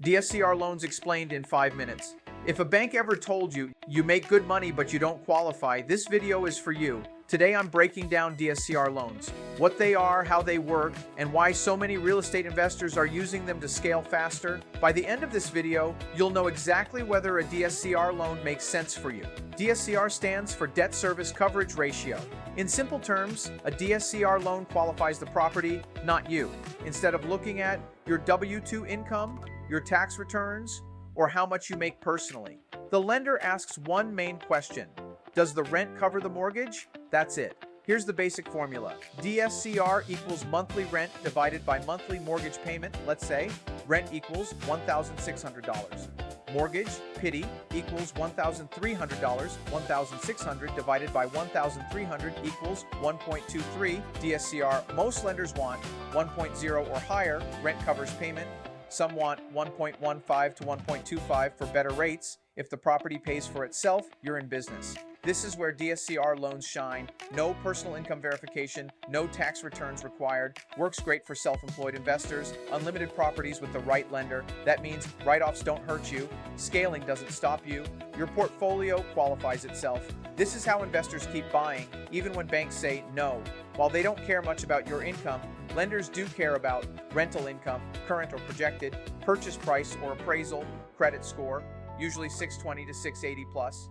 DSCR loans explained in 5 minutes. If a bank ever told you you make good money but you don't qualify, this video is for you. Today I'm breaking down DSCR loans, what they are, how they work, and why so many real estate investors are using them to scale faster. By the end of this video, you'll know exactly whether a DSCR loan makes sense for you. DSCR stands for Debt Service Coverage Ratio. In simple terms, a DSCR loan qualifies the property, not you. Instead of looking at your W-2 income, your tax returns, or how much you make personally, the lender asks one main question: does the rent cover the mortgage? That's it. Here's the basic formula. DSCR equals monthly rent divided by monthly mortgage payment. Let's say rent equals $1,600. Mortgage, PITI, equals $1,300. $1,600 divided by $1,300 equals 1.23. DSCR, most lenders want 1.0 or higher. Rent covers payment. Some want 1.15 to 1.25 for better rates. If the property pays for itself, you're in business. This is where DSCR loans shine. No personal income verification, no tax returns required. Works great for self-employed investors. Unlimited properties with the right lender. That means write-offs don't hurt you. Scaling doesn't stop you. Your portfolio qualifies itself. This is how investors keep buying, even when banks say no. While they don't care much about your income, lenders do care about rental income, current or projected, purchase price or appraisal, credit score, usually 620 to 680 plus.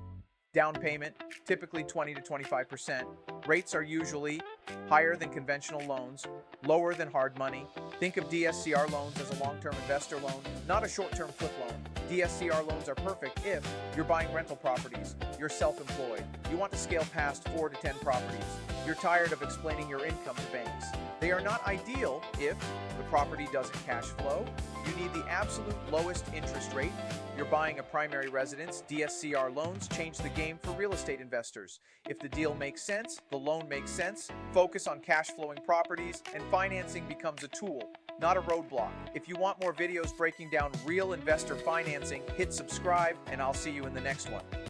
Down payment, typically 20 to 25%. Rates are usually higher than conventional loans, lower than hard money. Think of DSCR loans as a long-term investor loan, not a short-term flip loan. DSCR loans are perfect if you're buying rental properties, you're self-employed, you want to scale past 4 to 10 properties, you're tired of explaining your income to banks. They are not ideal if the property doesn't cash flow, you need the absolute lowest interest rate, you're buying a primary residence. DSCR loans change the game for real estate investors. If the deal makes sense, the loan makes sense, focus on cash flowing properties, and financing becomes a tool, not a roadblock. If you want more videos breaking down real investor financing, hit subscribe, and I'll see you in the next one.